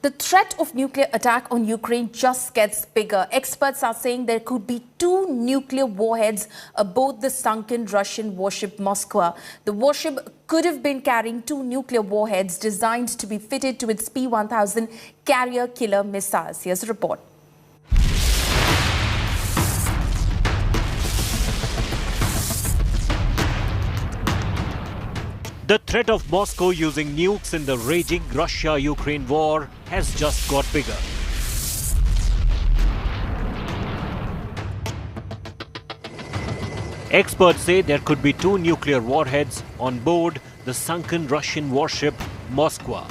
The threat of nuclear attack on Ukraine just gets bigger. Experts are saying there could be 2 nuclear warheads aboard the sunken Russian warship Moskva. The warship could have been carrying 2 nuclear warheads designed to be fitted to its P-1000 carrier killer missiles. Here's a report. The threat of Moscow using nukes in the raging Russia-Ukraine war has just got bigger. Experts say there could be 2 nuclear warheads on board the sunken Russian warship Moskva.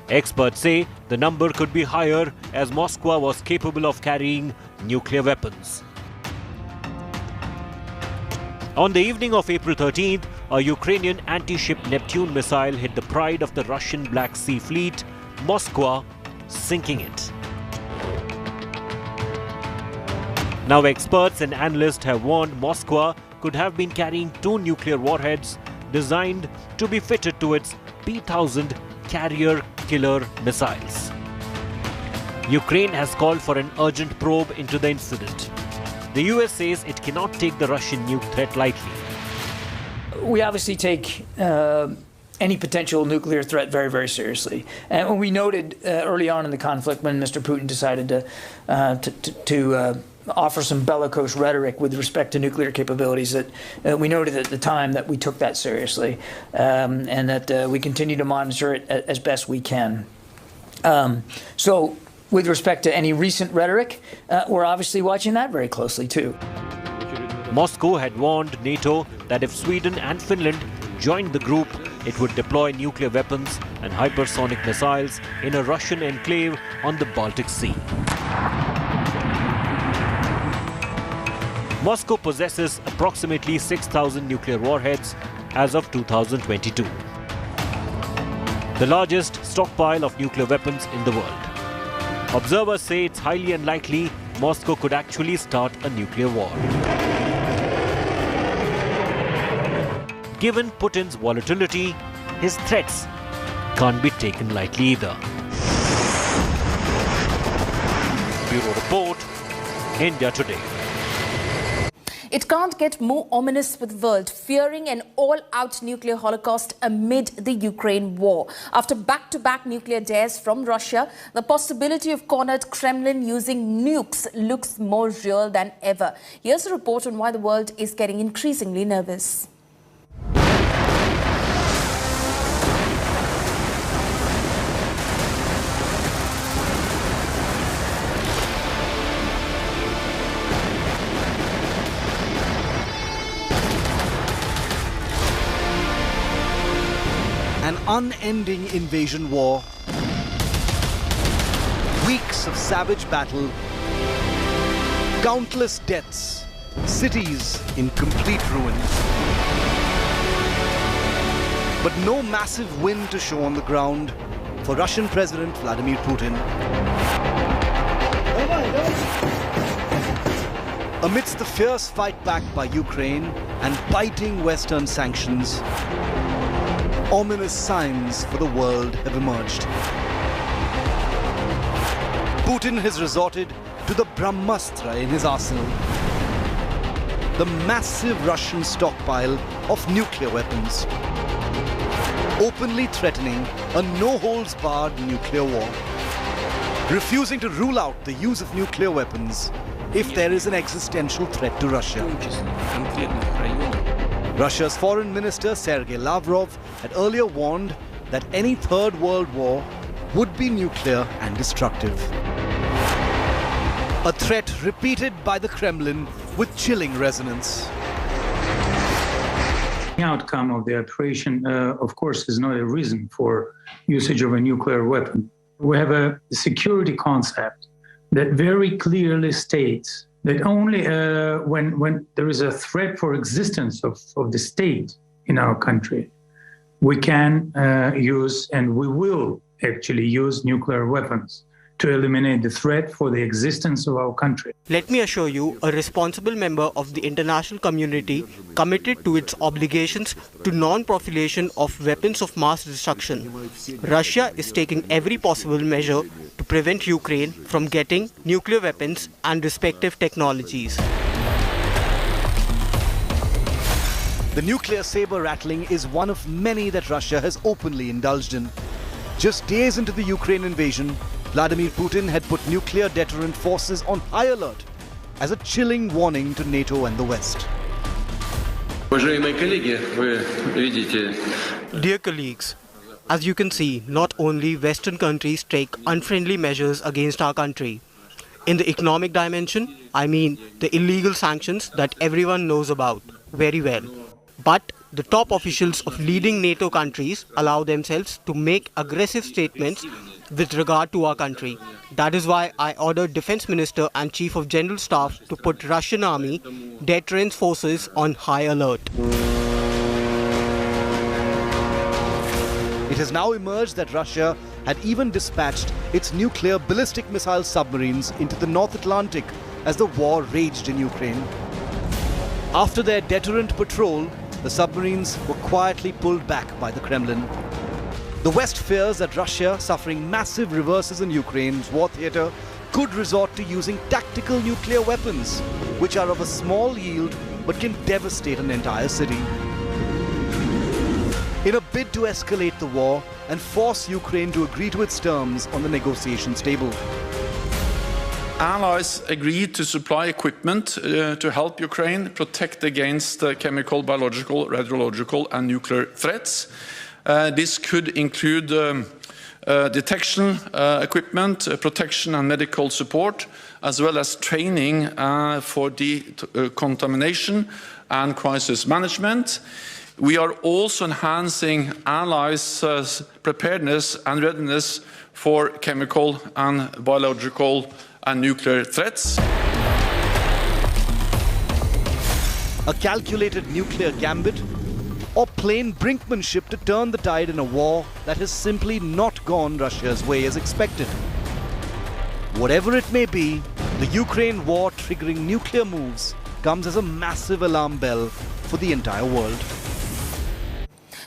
Experts say the number could be higher as Moskva was capable of carrying nuclear weapons. On the evening of April 13th, a Ukrainian anti-ship Neptune missile hit the pride of the Russian Black Sea Fleet, Moskva, sinking it. Now experts and analysts have warned Moskva could have been carrying 2 nuclear warheads designed to be fitted to its P-1000 carrier killer missiles. Ukraine has called for an urgent probe into the incident. The US says it cannot take the Russian nuke threat lightly. We obviously take any potential nuclear threat very, very seriously. And we noted early on in the conflict when Mr. Putin decided to offer some bellicose rhetoric with respect to nuclear capabilities that we noted at the time that we took that seriously and that we continue to monitor it as best we can. So with respect to any recent rhetoric, we're obviously watching that very closely too. Moscow had warned NATO that if Sweden and Finland joined the group, it would deploy nuclear weapons and hypersonic missiles in a Russian enclave on the Baltic Sea. Moscow possesses approximately 6,000 nuclear warheads as of 2022. The largest stockpile of nuclear weapons in the world. Observers say it's highly unlikely Moscow could actually start a nuclear war. Given Putin's volatility, his threats can't be taken lightly either. Bureau Report, India Today. It can't get more ominous with the world fearing an all-out nuclear holocaust amid the Ukraine war. After back-to-back nuclear dares from Russia, the possibility of cornered Kremlin using nukes looks more real than ever. Here's a report on why the world is getting increasingly nervous. An unending invasion war, weeks of savage battle, countless deaths, cities in complete ruin. But no massive win to show on the ground for Russian President Vladimir Putin. Amidst the fierce fight back by Ukraine and biting Western sanctions, ominous signs for the world have emerged. Putin has resorted to the Brahmastra in his arsenal, the massive Russian stockpile of nuclear weapons, openly threatening a no-holds-barred nuclear war, refusing to rule out the use of nuclear weapons if there is an existential threat to Russia. Russia's foreign minister Sergei Lavrov had earlier warned that any third world war would be nuclear and destructive. A threat repeated by the Kremlin with chilling resonance. The outcome of the operation, of course, is not a reason for usage of a nuclear weapon. We have a security concept that very clearly states that only when there is a threat for existence of the state in our country, we can use and we will actually use nuclear weapons. to eliminate the threat for the existence of our country. Let me assure you, a responsible member of the international community committed to its obligations to non-proliferation of weapons of mass destruction. Russia is taking every possible measure to prevent Ukraine from getting nuclear weapons and respective technologies. The nuclear saber rattling is one of many that Russia has openly indulged in. Just days into the Ukraine invasion, Vladimir Putin had put nuclear deterrent forces on high alert as a chilling warning to NATO and the West. Dear colleagues, as you can see, not only Western countries take unfriendly measures against our country. In the economic dimension, I mean the illegal sanctions that everyone knows about very well. But the top officials of leading NATO countries allow themselves to make aggressive statements with regard to our country. That is why I ordered Defense Minister and Chief of General Staff to put Russian Army deterrence forces on high alert. It has now emerged that Russia had even dispatched its nuclear ballistic missile submarines into the North Atlantic as the war raged in Ukraine. After their deterrent patrol, the submarines were quietly pulled back by the Kremlin. The West fears that Russia, suffering massive reverses in Ukraine's war theatre, could resort to using tactical nuclear weapons, which are of a small yield but can devastate an entire city. In a bid to escalate the war and force Ukraine to agree to its terms on the negotiations table. Allies agreed to supply equipment to help Ukraine protect against chemical, biological, radiological and nuclear threats. This could include detection equipment, protection and medical support, as well as training for decontamination and crisis management. We are also enhancing allies' preparedness and readiness for chemical and biological and nuclear threats. A calculated nuclear gambit or plain brinkmanship to turn the tide in a war that has simply not gone Russia's way as expected. Whatever it may be, the Ukraine war triggering nuclear moves comes as a massive alarm bell for the entire world.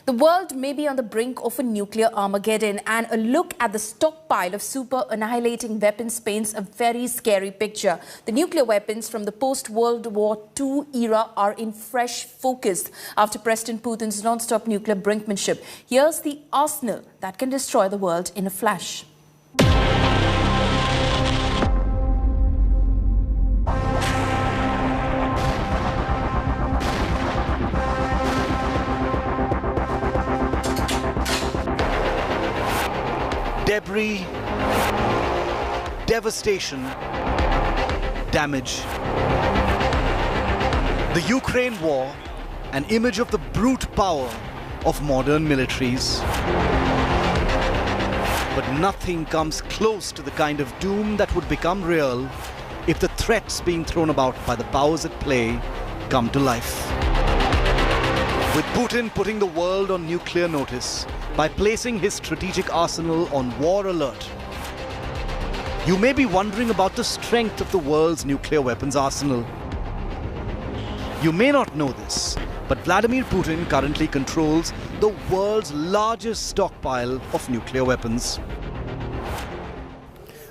The world may be on the brink of a nuclear Armageddon, and a look at the stockpile of super-annihilating weapons paints a very scary picture. The nuclear weapons from the post-World War II era are in fresh focus after President Putin's non-stop nuclear brinkmanship. Here's the arsenal that can destroy the world in a flash. Debris, devastation, damage. The Ukraine war, an image of the brute power of modern militaries. But nothing comes close to the kind of doom that would become real if the threats being thrown about by the powers at play come to life. With Putin putting the world on nuclear notice by placing his strategic arsenal on war alert, you may be wondering about the strength of the world's nuclear weapons arsenal. You may not know this, but Vladimir Putin currently controls the world's largest stockpile of nuclear weapons.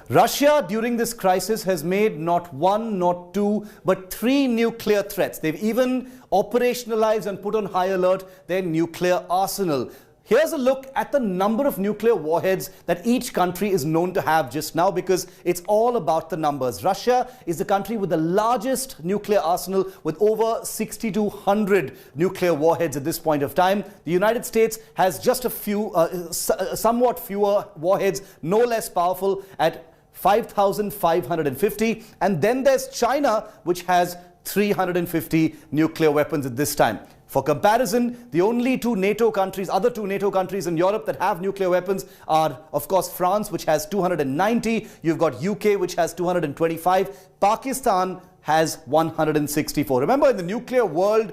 Russia, during this crisis, has made not one, not two, but 3 nuclear threats. They've even operationalized and put on high alert their nuclear arsenal. Here's a look at the number of nuclear warheads that each country is known to have just now, because it's all about the numbers. Russia is the country with the largest nuclear arsenal, with over 6,200 nuclear warheads at this point of time. The United States has just a few, somewhat fewer warheads, no less powerful, at 5,550. And then there's China, which has 350 nuclear weapons at this time. For comparison, the only other two NATO countries in Europe that have nuclear weapons are, of course, France, which has 290. You've got UK, which has 225. Pakistan has 164. Remember, in the nuclear world,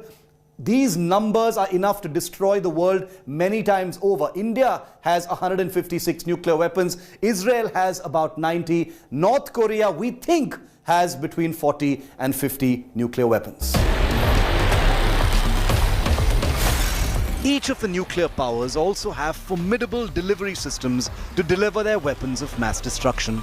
these numbers are enough to destroy the world many times over. India has 156 nuclear weapons. Israel has about 90. North Korea, we think, has between 40 and 50 nuclear weapons. Each of the nuclear powers also have formidable delivery systems to deliver their weapons of mass destruction.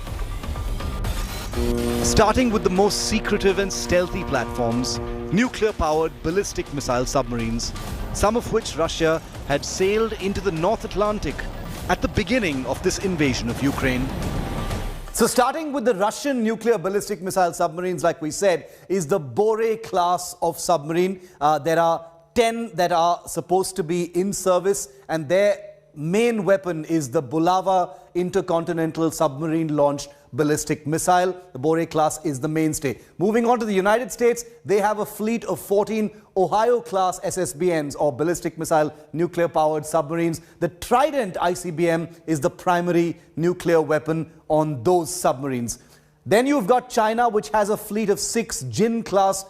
Starting with the most secretive and stealthy platforms, nuclear-powered ballistic missile submarines, some of which Russia had sailed into the North Atlantic at the beginning of this invasion of Ukraine. So starting with the Russian nuclear ballistic missile submarines, like we said, is the Devour class of submarine. There are 10 that are supposed to be in service, and their main weapon is the Bulava intercontinental submarine launched ballistic missile. The Devour class is the mainstay. Moving on to the United States, they have a fleet of 14 Ohio class SSBNs, or ballistic missile nuclear powered submarines. The Trident ICBM is the primary nuclear weapon on those submarines. Then you've got China, which has a fleet of 6 Jin class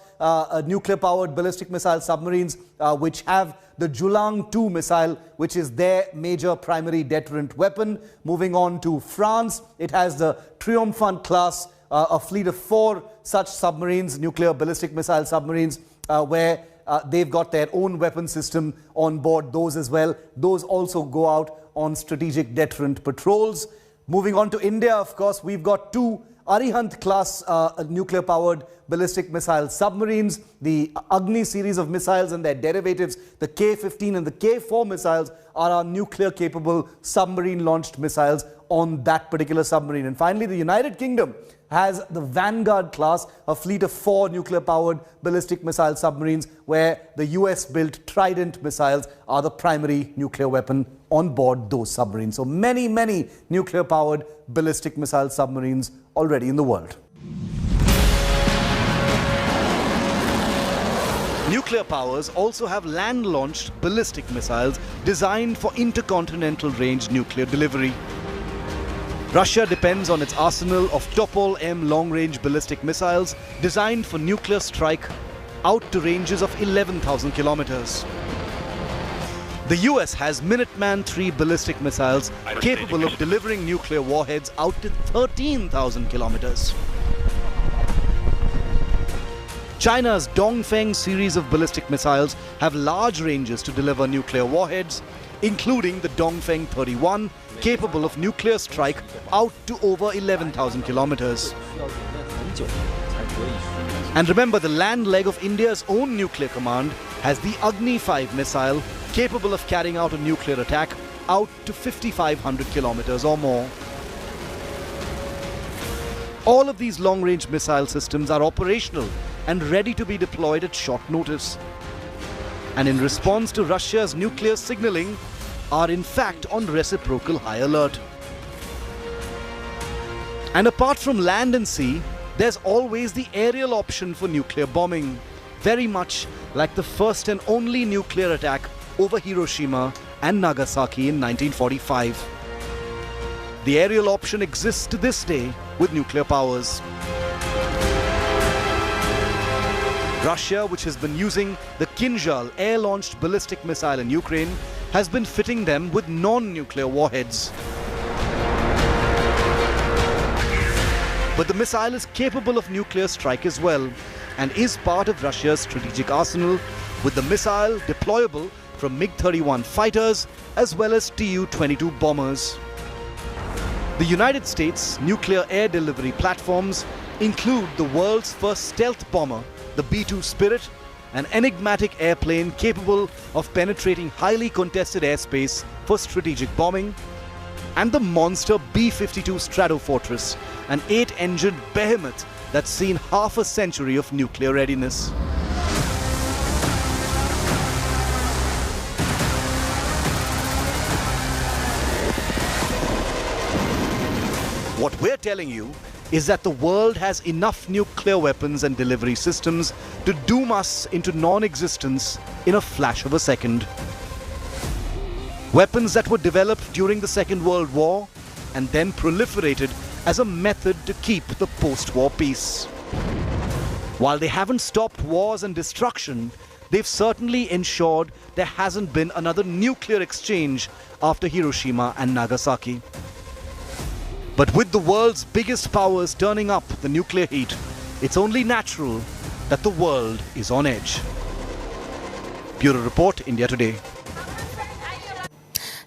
nuclear powered ballistic missile submarines, which have the Julang 2 missile, which is their major primary deterrent weapon. Moving on to France, it has the Triomphant class, a fleet of 4 such submarines, nuclear ballistic missile submarines, where they've got their own weapon system on board those as well. Those also go out on strategic deterrent patrols. Moving on to India, of course, we've got 2 Arihant class nuclear powered ballistic missile submarines. The Agni series of missiles and their derivatives, the K-15 and the K-4 missiles, are our nuclear capable submarine launched missiles on that particular submarine. And finally, the United Kingdom has the Vanguard class, a fleet of 4 nuclear powered ballistic missile submarines, where the US built Trident missiles are the primary nuclear weapon on board those submarines. So many, many nuclear powered ballistic missile submarines already in the world. Nuclear powers also have land-launched ballistic missiles designed for intercontinental range nuclear delivery. Russia depends on its arsenal of Topol-M long-range ballistic missiles designed for nuclear strike out to ranges of 11,000 kilometers. The US has Minuteman III ballistic missiles capable of delivering nuclear warheads out to 13,000 kilometers. China's Dongfeng series of ballistic missiles have large ranges to deliver nuclear warheads, including the Dongfeng 31, capable of nuclear strike out to over 11,000 kilometers. And remember, the land leg of India's own nuclear command has the Agni 5 missile, capable of carrying out a nuclear attack out to 5,500 kilometers or more. All of these long-range missile systems are operational and ready to be deployed at short notice. And in response to Russia's nuclear signaling, are in fact on reciprocal high alert. And apart from land and sea, there's always the aerial option for nuclear bombing, very much like the first and only nuclear attack over Hiroshima and Nagasaki in 1945. The aerial option exists to this day with nuclear powers. Russia, which has been using the Kinzhal air-launched ballistic missile in Ukraine, has been fitting them with non-nuclear warheads. But the missile is capable of nuclear strike as well, and is part of Russia's strategic arsenal, with the missile deployable from MiG-31 fighters as well as Tu-22 bombers. The United States' nuclear air delivery platforms include the world's first stealth bomber, the B-2 Spirit, an enigmatic airplane capable of penetrating highly contested airspace for strategic bombing, and the monster B-52 Stratofortress, an 8-engined behemoth that's seen half a century of nuclear readiness. What we're telling you is that the world has enough nuclear weapons and delivery systems to doom us into non-existence in a flash of a second. Weapons that were developed during the Second World War and then proliferated as a method to keep the post-war peace. While they haven't stopped wars and destruction, they've certainly ensured there hasn't been another nuclear exchange after Hiroshima and Nagasaki. But with the world's biggest powers turning up the nuclear heat, it's only natural that the world is on edge. Bureau Report, India Today.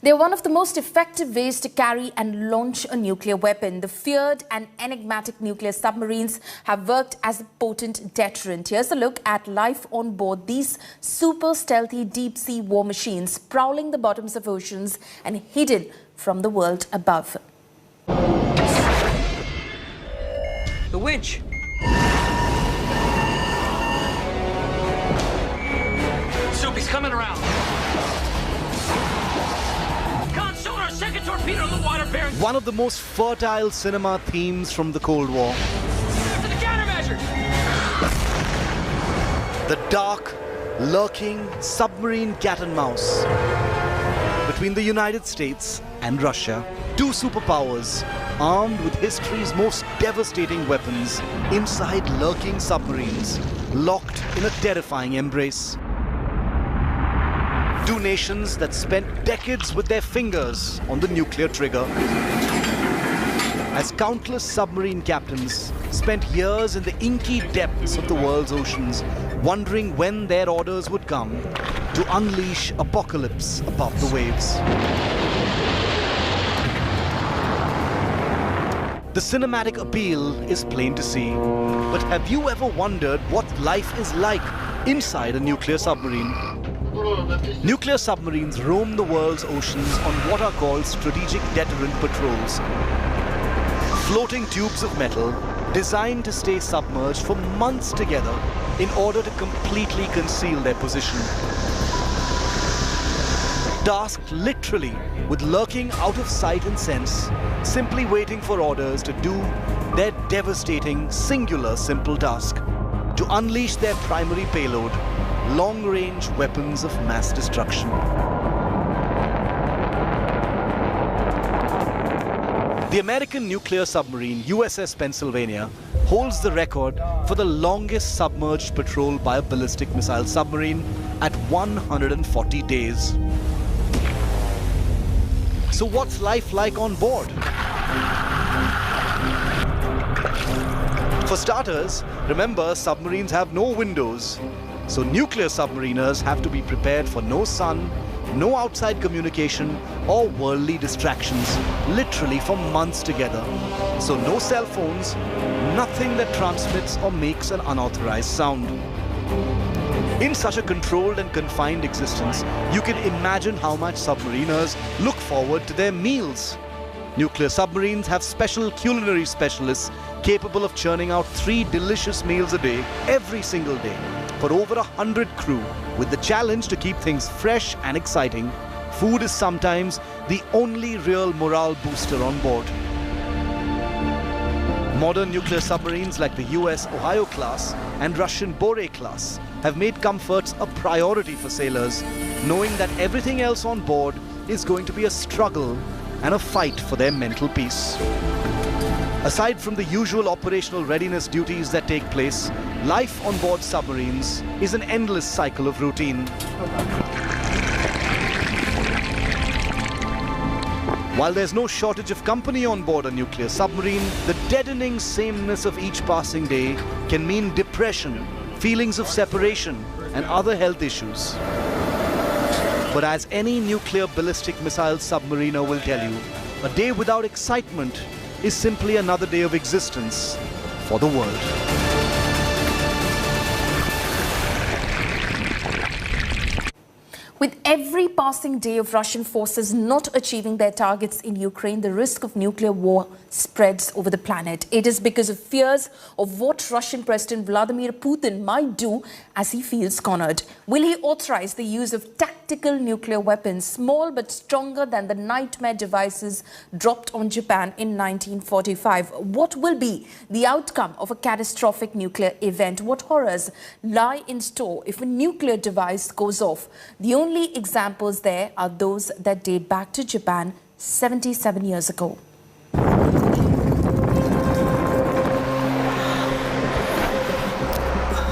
They're one of the most effective ways to carry and launch a nuclear weapon. The feared and enigmatic nuclear submarines have worked as a potent deterrent. Here's a look at life on board these super stealthy deep-sea war machines, prowling the bottoms of oceans and hidden from the world above. The winch! Soapy's coming around! Second torpedo in the water bearing. One of the most fertile cinema themes from the Cold War. After the countermeasures! The dark, lurking submarine cat and mouse between the United States and Russia. Two superpowers armed with history's most devastating weapons inside lurking submarines, locked in a terrifying embrace. Two nations that spent decades with their fingers on the nuclear trigger. As countless submarine captains spent years in the inky depths of the world's oceans, wondering when their orders would come to unleash apocalypse above the waves. The cinematic appeal is plain to see. But have you ever wondered what life is like inside a nuclear submarine? Nuclear submarines roam the world's oceans on what are called strategic deterrent patrols. Floating tubes of metal designed to stay submerged for months together in order to completely conceal their position. Tasked literally with lurking out of sight and sense, simply waiting for orders to do their devastating, singular, simple task: to unleash their primary payload, long-range weapons of mass destruction. The American nuclear submarine USS Pennsylvania holds the record for the longest submerged patrol by a ballistic missile submarine at 140 days. So what's life like on board? For starters, remember, submarines have no windows. So nuclear submariners have to be prepared for no sun, no outside communication or worldly distractions, literally for months together. So no cell phones, nothing that transmits or makes an unauthorized sound. In such a controlled and confined existence, you can imagine how much submariners look forward to their meals. Nuclear submarines have special culinary specialists capable of churning out 3 delicious meals a day, every single day, for over 100 crew. With the challenge to keep things fresh and exciting, food is sometimes the only real morale booster on board. Modern nuclear submarines like the US Ohio class and Russian Bore class have made comforts a priority for sailors, knowing that everything else on board is going to be a struggle and a fight for their mental peace. Aside from the usual operational readiness duties that take place, life on board submarines is an endless cycle of routine. While there's no shortage of company on board a nuclear submarine, the deadening sameness of each passing day can mean depression, feelings of separation, and other health issues. But as any nuclear ballistic missile submariner will tell you, a day without excitement is simply another day of existence for the world. With every passing day of Russian forces not achieving their targets in Ukraine, the risk of nuclear war spreads over the planet. It is because of fears of what Russian President Vladimir Putin might do as he feels cornered. Will he authorize the use of tactical nuclear weapons, small but stronger than the nightmare devices dropped on Japan in 1945? What will be the outcome of a catastrophic nuclear event? What horrors lie in store if a nuclear device goes off? The only examples there are those that date back to Japan 77 years ago.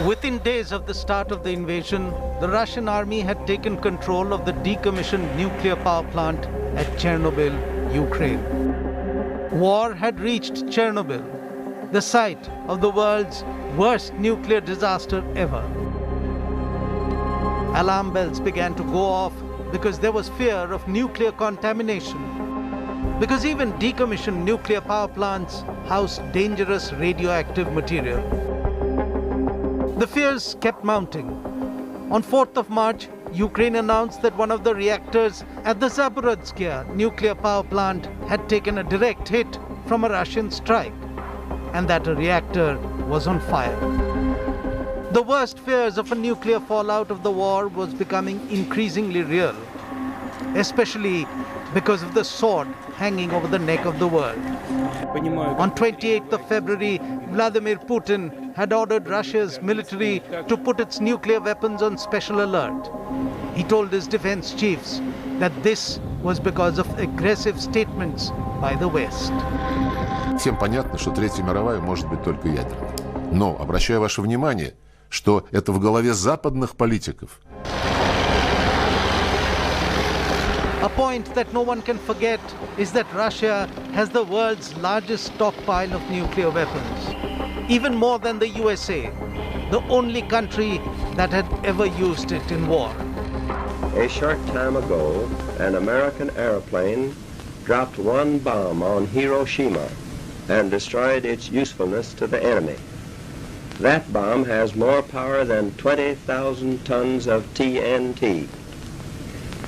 With Within days of the start of the invasion, the Russian army had taken control of the decommissioned nuclear power plant at Chernobyl, Ukraine. War had reached Chernobyl, the site of the world's worst nuclear disaster ever. Alarm bells began to go off because there was fear of nuclear contamination. Because even decommissioned nuclear power plants house dangerous radioactive material. The fears kept mounting. On 4th of March, Ukraine announced that one of the reactors at the Zaporizhzhia nuclear power plant had taken a direct hit from a Russian strike, and that a reactor was on fire. The worst fears of a nuclear fallout of the war was becoming increasingly real, especially because of the sword hanging over the neck of the world. On 28th of February, Vladimir Putin had ordered Russia's military to put its nuclear weapons on special alert. He told his defense chiefs that this was because of aggressive statements by the West. Всем понятно, что Третья мировая может быть только ядерной. Но обращаю ваше внимание, что это в голове западных политиков. A point that no one can forget is that Russia has the world's largest stockpile of nuclear weapons, even more than the USA, the only country that had ever used it in war. A short time ago, an American airplane dropped one bomb on Hiroshima and destroyed its usefulness to the enemy. That bomb has more power than 20,000 tons of TNT.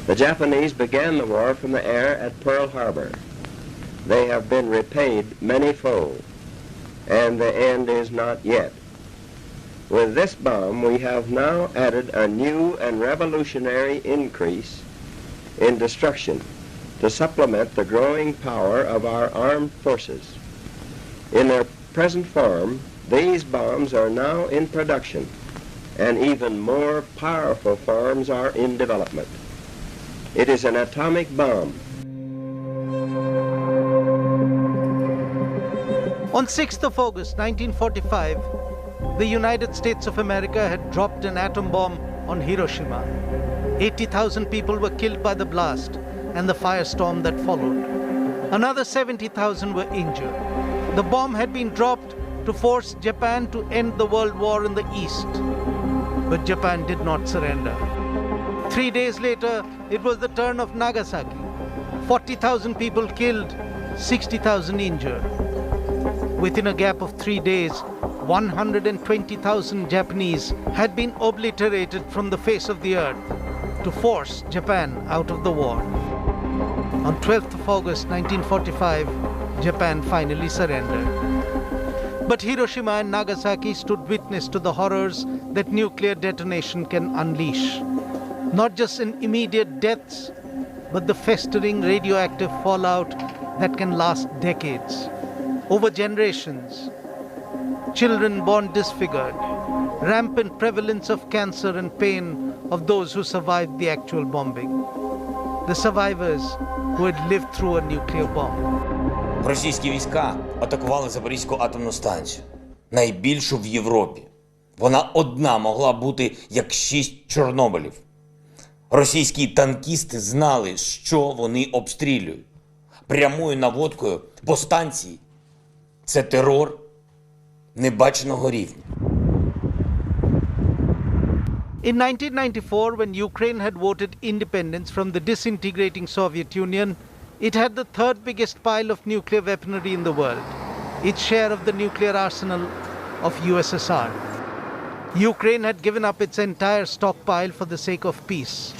The Japanese began the war from the air at Pearl Harbor. They have been repaid many-fold, and the end is not yet. With this bomb, we have now added a new and revolutionary increase in destruction to supplement the growing power of our armed forces. In their present form, these bombs are now in production, and even more powerful forms are in development. It is an atomic bomb. On 6th of August 1945, the United States of America had dropped an atom bomb on Hiroshima. 80,000 people were killed by the blast and the firestorm that followed. Another 70,000 were injured. The bomb had been dropped to force Japan to end the World War in the East. But Japan did not surrender. 3 days later, it was the turn of Nagasaki. 40,000 people killed, 60,000 injured. Within a gap of 3 days, 120,000 Japanese had been obliterated from the face of the earth to force Japan out of the war. On 12th of August 1945, Japan finally surrendered. But Hiroshima and Nagasaki stood witness to the horrors that nuclear detonation can unleash. Not just in immediate deaths, but the festering radioactive fallout that can last decades, over generations. Children born disfigured, rampant prevalence of cancer and pain of those who survived the actual bombing. The survivors who had lived through a nuclear bomb. Російські війська атакували Запорізьку атомну станцію, найбільшу в Європі. Вона одна могла бути як 6 Чорнобилів. Російські танкісти знали, що вони обстрілюють. Прямою наводкою по станції – це терор небаченого рівня. In 1994, when Ukraine had voted independence from the disintegrating Soviet Union, it had the third biggest pile of nuclear weaponry in the world, its share of the nuclear arsenal of USSR. Ukraine had given up its entire stockpile for the sake of peace.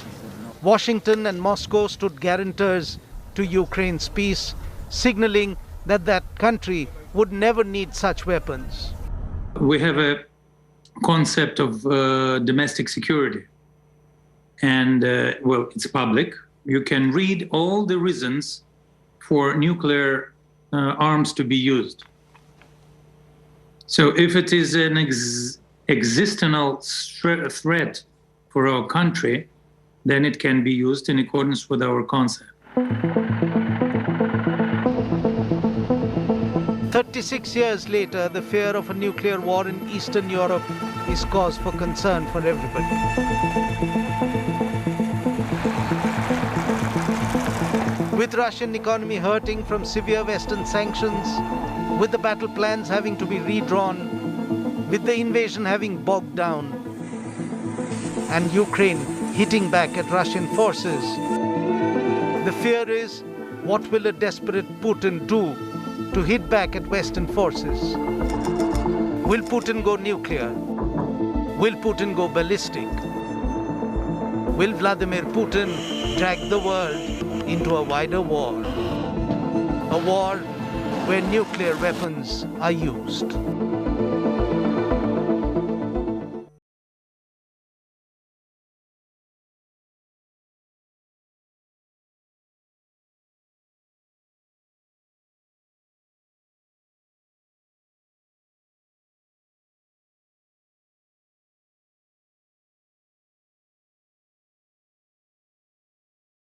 Washington and Moscow stood guarantors to Ukraine's peace, signaling that that country would never need such weapons. We have a concept of domestic security. And, well, it's public. You can read all the reasons for nuclear arms to be used. So if it is an existential threat for our country, then it can be used in accordance with our concept. 36 years later, the fear of a nuclear war in Eastern Europe is cause for concern for everybody. With Russian economy hurting from severe Western sanctions, with the battle plans having to be redrawn, with the invasion having bogged down, and Ukraine hitting back at Russian forces, the fear is, what will a desperate Putin do to hit back at Western forces? Will Putin go nuclear? Will Putin go ballistic? Will Vladimir Putin drag the world into a wider war? A war where nuclear weapons are used.